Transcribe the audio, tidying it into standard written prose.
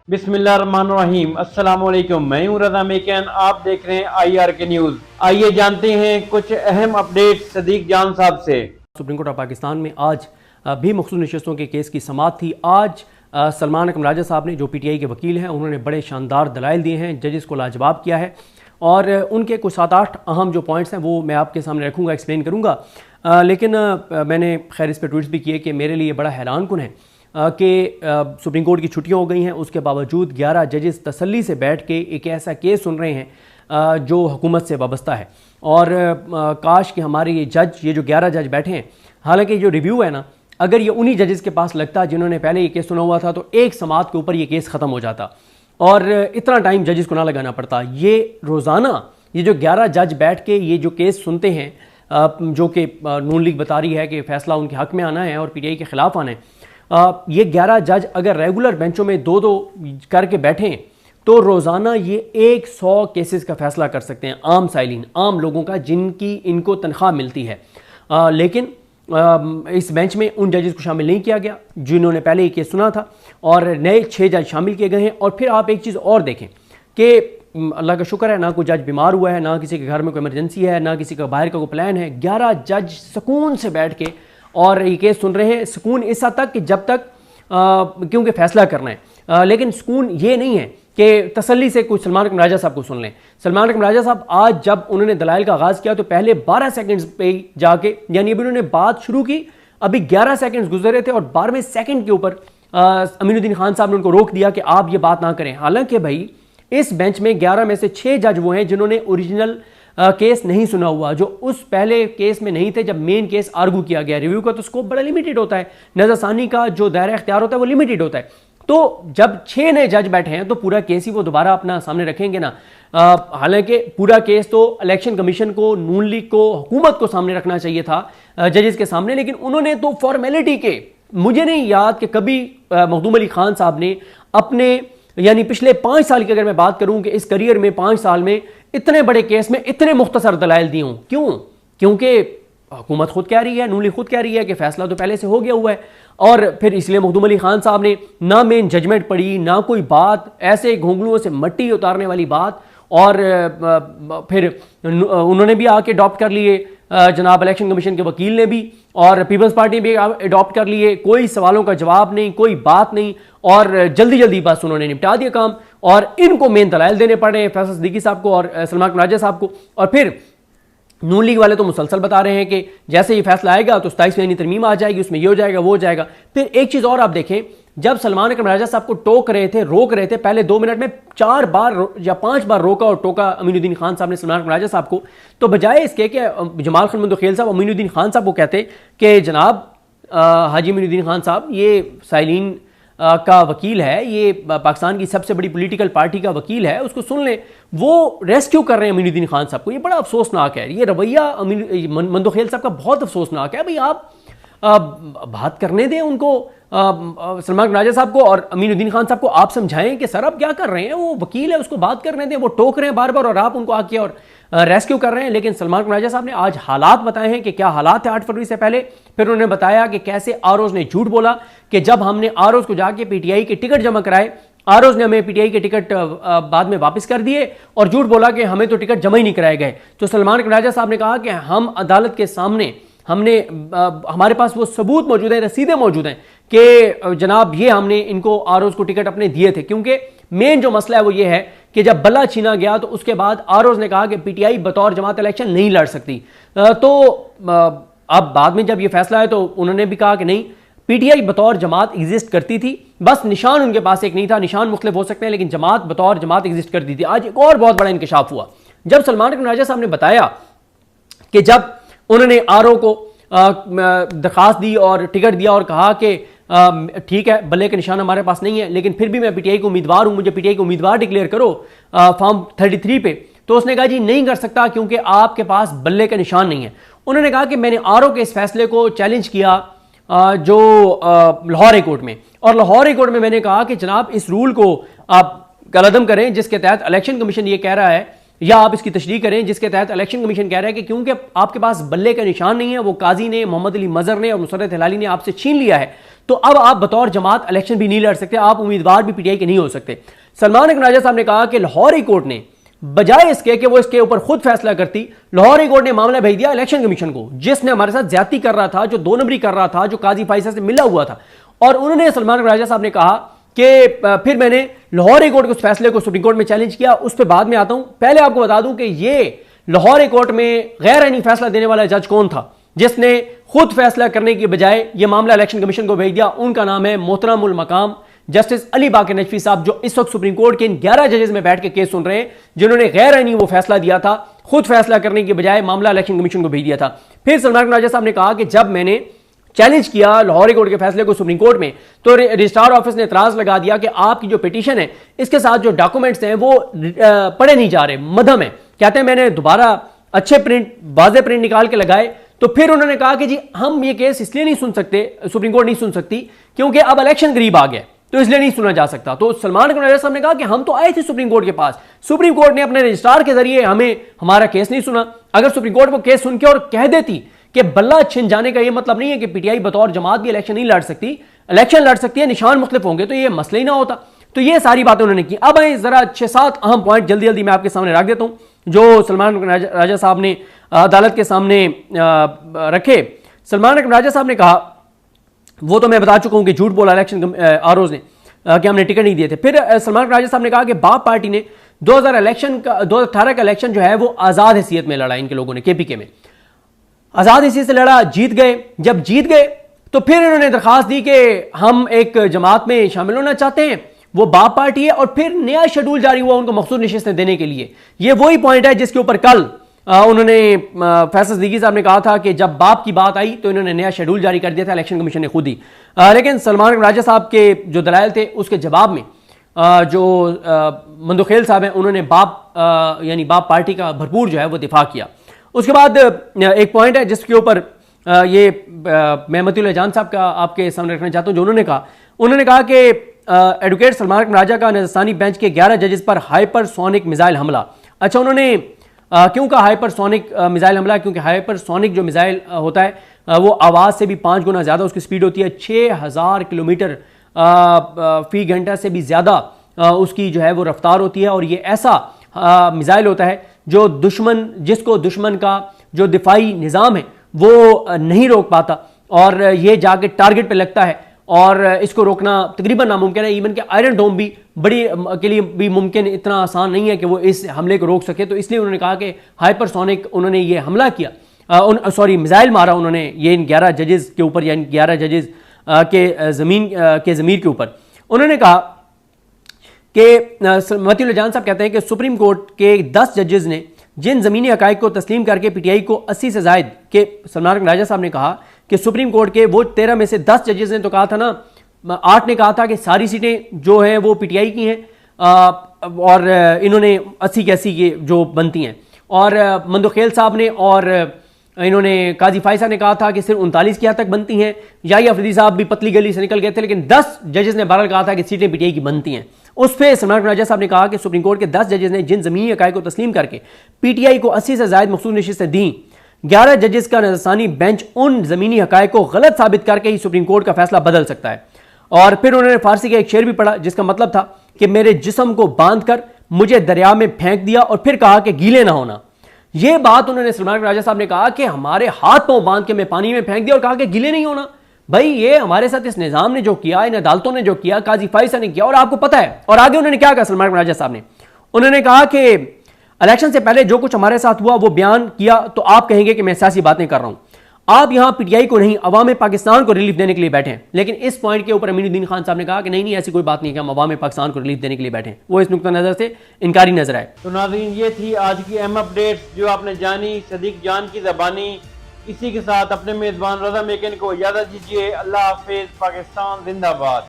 बिस्मिल्लाहिर्रहमानिर्रहीम। अस्सलाम वालेकुम। मैं हूं रज़ा मेकन, आप देख रहे हैं IRK न्यूज़। आइए जानते हैं कुछ अहम अपडेट सदीक जान साहब से। सुप्रीम कोर्ट ऑफ पाकिस्तान में आज भी मुख्तलिफ नशस्तों के केस की समाअत थी। आज सलमान अकरम राजा साहब ने, जो PTI के वकील हैं, उन्होंने बड़े शानदार दलाइल दिए हैं, जजेस को लाजवाब किया है और उनके कुछ 7-8 अहम जो पॉइंट्स हैं वो मैं आपके सामने रखूँगा, एक्सप्लेन करूँगा। लेकिन मैंने खैर इस पर ट्वीट्स भी किए कि मेरे लिए बड़ा हैरानकुन है कि सुप्रीम कोर्ट की छुट्टियां हो गई हैं, उसके बावजूद 11 जजेस तसल्ली से बैठ के एक ऐसा केस सुन रहे हैं जो हुकूमत से वाबस्ता है। और काश कि हमारे ये जो 11 जज बैठे हैं, हालांकि जो रिव्यू है ना, अगर ये उन्हीं जजेस के पास लगता जिन्होंने पहले ये केस सुना हुआ था तो एक समाअत के ऊपर ये केस ख़त्म हो जाता और इतना टाइम जजेस को ना लगाना पड़ता। ये रोज़ाना ये जो 11 जज बैठ के ये जो केस सुनते हैं, जो कि नून लीग बता रही है कि फ़ैसला उनके हक़ में आना है और PTI के ख़िलाफ़ आना है, ये 11 जज अगर रेगुलर बेंचों में दो करके बैठें तो रोज़ाना ये 100 केसेस का फ़ैसला कर सकते हैं, आम साइलिन, आम लोगों का, जिनकी इनको तनख्वाह मिलती है। लेकिन इस बेंच में उन जजेस को शामिल नहीं किया गया जिन्होंने पहले ये केस सुना था और नए 6 जज शामिल किए गए हैं। और फिर आप एक चीज़ और देखें कि अल्लाह का शुक्र है, ना कोई जज बीमार हुआ है, ना किसी के घर में कोई इमरजेंसी है, ना किसी का बाहर का कोई प्लान है। 11 जज सुकून से बैठ के और ये केस सुन रहे हैं। सुकून इस हद तक कि जब तक क्योंकि फैसला करना है, लेकिन सुकून ये नहीं है कि तसल्ली से कुछ सलमान अकरम राजा साहब को सुन लें। सलमान अकरम राजा साहब आज जब उन्होंने दलाइल का आगाज़ किया तो पहले 12 सेकंड्स पे जाके, यानी अभी उन्होंने बात शुरू की, अभी 11 सेकंड्स गुजरे थे और 12वें सेकंड के ऊपर अमीनुद्दीन खान साहब ने उनको रोक दिया कि आप ये बात ना करें। हालांकि भाई इस बेंच में 11 में से 6 जज वो हैं जिन्होंने ओरिजिनल केस नहीं सुना हुआ, जो उस पहले केस में नहीं थे जब मेन केस आर्गू किया गया। रिव्यू का तो स्कोप बड़ा लिमिटेड होता है, नज़रसानी का जो दायरा इख्तियार होता है वो लिमिटेड होता है। तो जब 6 नए जज बैठे हैं तो पूरा केस ही वो दोबारा अपना सामने रखेंगे ना। हालांकि पूरा केस तो इलेक्शन कमीशन को, नून लीग को, हुकूमत को सामने रखना चाहिए था जजेस के सामने, लेकिन उन्होंने तो फॉर्मेलिटी के, मुझे नहीं याद कि कभी मखदूम अली खान साहब ने अपने, यानी पिछले 5 साल की अगर मैं बात करूं कि इस करियर में 5 साल में इतने बड़े केस में इतने मुख्तसर दलाइल दिए हों। क्यों? क्योंकि हुकूमत खुद कह रही है, नून लीग खुद कह रही है कि फैसला तो पहले से हो गया हुआ है। और फिर इसलिए मखदूम अली खान साहब ने ना मेन जजमेंट पढ़ी, ना कोई बात, ऐसे घोंगलुओं से मट्टी उतारने वाली बात, और फिर उन्होंने भी आके अडॉप्ट कर लिए, जनाब इलेक्शन कमीशन के वकील ने भी और पीपल्स पार्टी भी अडॉप्ट कर लिए। कोई सवालों का जवाब नहीं, कोई बात नहीं, और जल्दी जल्दी बस उन्होंने निपटा दिया काम। और इनको मेन दलाइल देने पड़े फैसल सिद्दीकी साहब को और सलमान अकरम राजा साहब को। और फिर नून लीग वाले तो मुसलसल बता रहे हैं कि जैसे ये फैसला आएगा तो 27वीं तरमीम आ जाएगी, उसमें ये हो जाएगा, वो हो जाएगा। फिर एक चीज़ और आप देखें, जब सलमान अकरम राजा साहब को टोक रहे थे, रोक रहे थे, पहले 2 मिनट में 4 बार या 5 बार रोका और टोका अमीनुद्दीन खान साहब ने सलमान अकरम राजा साहब को, तो बजाय इसके कि जमाल खान मंदोखेल साहब अमीनुद्दीन खान साहब को कहते कि जनाब हाजी अमीनुद्दीन खान साहब ये साइलिन का वकील है, ये पाकिस्तान की सबसे बड़ी पॉलिटिकल पार्टी का वकील है, उसको सुन ले, वो रेस्क्यू कर रहे हैं अमीनुद्दीन खान साहब को। ये बड़ा अफसोसनाक है, ये रवैया मंदोखेल साहब का बहुत अफसोसनाक है। भाई आप बात करने दें उनको, सलमान राजा साहब को और अमीनुद्दीन खान साहब को आप समझाएं कि सर आप क्या कर रहे हैं, वो वकील है, उसको बात करने दें। वो टोक रहे हैं बार बार और आप उनको आके और रेस्क्यू कर रहे हैं। लेकिन सलमान राजा साहब ने आज हालात बताए हैं कि क्या हालात थे 8 फरवरी से पहले। फिर उन्होंने बताया कि कैसे आरओज ने झूठ बोला कि जब हमने आरओज को जाके PTI के टिकट जमा कराए, आरओज ने हमें PTI के टिकट बाद में वापस कर दिए और झूठ बोला कि हमें तो टिकट जमा ही नहीं कराए गए। तो सलमान राजा साहब ने कहा कि हम अदालत के सामने, हमारे पास वो सबूत मौजूद है, रसीदें मौजूद हैं कि जनाब ये हमने इनको आरओज को टिकट अपने दिए थे। क्योंकि मेन जो मसला है वो ये है कि जब बल्ला छीना गया तो उसके बाद आरओज ने कहा कि PTI बतौर जमात इलेक्शन नहीं लड़ सकती। तो अब बाद में जब ये फैसला है तो उन्होंने भी कहा कि नहीं, PTI बतौर जमात एग्जिस्ट करती थी, बस निशान उनके पास एक नहीं था। निशान मुख्तलिफ हो सकते हैं लेकिन जमात बतौर जमात एग्जिस्ट करती थी। आज एक और बहुत बड़ा इंकशाफ हुआ जब सलमान अकरम राजा साहब ने बताया कि जब उन्होंने आरओ को दरखास्त दी और टिकट दिया और कहा कि ठीक है, बल्ले के निशान हमारे पास नहीं है, लेकिन फिर भी मैं PTI को उम्मीदवार हूं, मुझे PTI को उम्मीदवार डिक्लेयर करो फॉर्म 33 पे, तो उसने कहा जी नहीं कर सकता क्योंकि आपके पास बल्ले का निशान नहीं है। उन्होंने कहा कि मैंने आरओ के इस फैसले को चैलेंज किया जो लाहौर हाई कोर्ट में, और लाहौर हाई कोर्ट में मैंने कहा कि जनाब इस रूल को आप कलअदम करें जिसके तहत इलेक्शन कमीशन ये कह रहा है या आप इसकी तशरीह करें जिसके तहत इलेक्शन कमीशन कह रहा है कि क्योंकि आपके पास बल्ले का निशान नहीं है, वो काजी ने, मोहम्मद अली मजहर ने और मुसर्रत हिलाली ने आपसे छीन लिया है, तो अब आप बतौर जमात इलेक्शन भी नहीं लड़ सकते, आप उम्मीदवार भी पीटीआई के नहीं हो सकते। सलमान अकबर राजा साहब ने कहा कि लाहौर हाई कोर्ट ने बजाय इसके कि वो इसके ऊपर खुद फैसला करती, लाहौर हाई कोर्ट ने मामला भेज दिया इलेक्शन कमीशन को, जिसने हमारे साथ ज्यादती कर रहा था, जो 2 नंबरी कर रहा था, जो काजी फैसला से मिला हुआ था। और उन्होंने, सलमान अकबर राजा साहब ने कहा कि फिर मैंने लाहौर हाई कोर्ट के उस फैसले को सुप्रीम कोर्ट में चैलेंज किया, उस पर बाद में आता हूं। पहले आपको बता दूं कि ये लाहौर हाई कोर्ट में गैर आईनी फैसला देने वाला जज कौन था जिसने खुद फैसला करने की बजाय यह मामला इलेक्शन कमीशन को भेज दिया। उनका नाम है मोहतरमुल मकाम जस्टिस अली बाकर नजफी साहब, जो इस वक्त सुप्रीम कोर्ट के इन 11 जजेस में बैठ के केस सुन रहे हैं, जिन्होंने गैर आईनी वो फैसला दिया था, खुद फैसला करने की बजाय मामला इलेक्शन कमीशन को भेज दिया था। फिर सलमान राजा साहब ने कहा कि जब मैंने चैलेंज किया लाहौर हाई कोर्ट के फैसले को सुप्रीम कोर्ट में, तो रजिस्ट्रार ऑफिस ने एतराज लगा दिया कि आपकी जो पिटीशन है इसके साथ जो डॉक्यूमेंट्स हैं वो पढ़े नहीं जा रहे, मध्यम है। कहते हैं मैंने दोबारा अच्छे प्रिंट, वाज़े प्रिंट निकाल के लगाए, तो फिर उन्होंने कहा कि जी हम ये केस इसलिए नहीं सुन सकते, सुप्रीम कोर्ट नहीं सुन सकती क्योंकि अब इलेक्शन करीब आ गया, तो इसलिए नहीं सुना जा सकता। तो सलमान अकबर साहब ने कहा कि हम तो आए थे सुप्रीम कोर्ट के पास, सुप्रीम कोर्ट ने अपने रजिस्ट्रार के जरिए हमें हमारा केस नहीं सुना। अगर सुप्रीम कोर्ट वो केस सुन के और कह देती कि बल्ला छिन जाने का ये मतलब नहीं है कि पीटीआई बतौर जमात भी इलेक्शन नहीं लड़ सकती, इलेक्शन लड़ सकती है, निशान मुख्तलिफ होंगे, तो ये मसला ही ना होता। तो ये सारी बातें उन्होंने की। अब आए जरा 6-7 अहम पॉइंट जल्दी जल्दी मैं आपके सामने रख देता हूं जो सलमान राजा साहब ने अदालत के सामने रखे। सलमान राजा साहब ने कहा, वो तो मैं बता चुका हूं कि झूठ बोला इलेक्शन आरओज ने कि हमने टिकट नहीं दिए थे। फिर सलमान राजा साहब ने कहा कि बाप पार्टी ने 2018 का इलेक्शन जो है वो आजाद हैसियत में लड़ा, इनके लोगों ने केपीके में आजाद हैसियत से लड़ा, जीत गए। जब जीत गए तो फिर इन्होंने दरखास्त दी कि हम एक जमात में शामिल होना चाहते हैं, वो बाप पार्टी है, और फिर नया शेड्यूल जारी हुआ उनको मखसूस नशिस्तें देने के लिए। ये वही पॉइंट है जिसके ऊपर कल उन्होंने फैसल सिद्दीकी साहब ने कहा था कि जब बाप की बात आई तो इन्होंने नया शेड्यूल जारी कर दिया था इलेक्शन कमीशन ने खुद ही। लेकिन सलमान राजा साहब के जो दलाइल थे उसके जवाब में जो मंदोखेल साहब हैं उन्होंने बाप यानी बाप पार्टी का भरपूर जो है वो दिफा किया। उसके बाद एक पॉइंट है जिसके ऊपर ये मैं मतीउल जान साहब का आपके सामने रखना चाहता हूं, जो उन्होंने कहा कि एडवोकेट सलमान राजा का नजरसानी बेंच के 11 जजेस पर हाइपरसोनिक मिसाइल हमला। अच्छा, उन्होंने क्यों कहा हाइपरसोनिक मिसाइल हमला? क्योंकि हाइपरसोनिक जो मिसाइल होता है वो आवाज़ से भी 5 गुना ज़्यादा उसकी स्पीड होती है, 6000 किलोमीटर फी घंटा से भी ज़्यादा उसकी जो है वो रफ्तार होती है। और ये ऐसा मिसाइल होता है जो जिसको दुश्मन का जो दिफाई निज़ाम है वो नहीं रोक पाता, और ये जाके टारगेट पे लगता है, और इसको रोकना तकरीबन नामुमकिन है। इवन के आयरन डोम भी के लिए भी मुमकिन इतना आसान नहीं है कि वो इस हमले को रोक सके। तो इसलिए उन्होंने कहा कि हाइपरसोनिक उन्होंने ये हमला किया, मिसाइल मारा उन्होंने ये इन 11 जजेस के ऊपर, यानी 11 जजेस के ज़मीर के ऊपर। उन्होंने कहा कि मतीउल जान साहब कहते हैं कि सुप्रीम कोर्ट के 10 जजेस ने जिन ज़मीनी हक़ाइक़ को तस्लीम करके पीटीआई को 80 से ज़ायद के, सलमान राजा साहब ने कहा कि सुप्रीम कोर्ट के वो 13 में से 10 जजेस ने तो कहा था ना, 8 ने कहा था कि सारी सीटें जो हैं वो पीटीआई की हैं, और इन्होंने 80 की 80 की जो बनती हैं, और मंदोखेल साहब ने और इन्होंने काजी फाइसा ने कहा था कि सिर्फ 39 की हद तक बनती हैं। याहिया अफरीदी साहब भी पतली गली से निकल गए थे, लेकिन 10 जजेस ने बहरहाल कहा था कि सीटें पीटीआई की बनती हैं। उस पर सलमान राजा साहब ने कहा कि सुप्रीम कोर्ट के 10 जजेस ने जिन ज़मीनी हक़ाइक़ को तस्लीम करके पीटीआई को 80 से ज़ायद मखसूस नशिस्तें दी, 11 जजेस का नजरसानी बेंच उन ज़मीनी हक़ाइक़ को गलत साबित करके ही सुप्रीम कोर्ट का फैसला बदल सकता है। और फिर उन्होंने फारसी का एक शेर भी पढ़ा जिसका मतलब था कि मेरे जिस्म को बांध कर मुझे दरिया में फेंक दिया और फिर कहा कि गीले ना होना। यह बात उन्होंने सलमान राजा साहब ने कहा कि हमारे हाथ पांव बांध के मैं पानी में फेंक दिया और कहा कि गीले नहीं होना। भाई ये हमारे साथ इस निजाम ने जो किया, इन अदालतों ने जो किया, काजी फाइसा ने किया, और आपको पता है। और आगे उन्होंने क्या कहा सलमान राजा साहब ने? उन्होंने कहा कि इलेक्शन से पहले जो कुछ हमारे साथ हुआ वो बयान किया तो आप कहेंगे कि मैं सियासी बातें कर रहा हूं। आप यहां पीटीआई को नहीं, अवाम पाकिस्तान को रिलीफ देने के लिए बैठे हैं। लेकिन इस पॉइंट के ऊपर अमीनुद्दीन खान साहब ने कहा कि नहीं ऐसी कोई बात नहीं कि हम अवाम पाकिस्तान को रिलीफ देने के लिए बैठे हैं। वो इस नुक्ता नजर से इनकारी नजर आए। तो नाज़रीन, ये थी आज की अहम अपडेट जो आपने जानी सदीक जान की ज़बानी। इसी के साथ अपने मेज़बान रज़ा मेकन को इजाज़त दीजिए। अल्लाह हाफिज़। पाकिस्तान जिंदाबाद।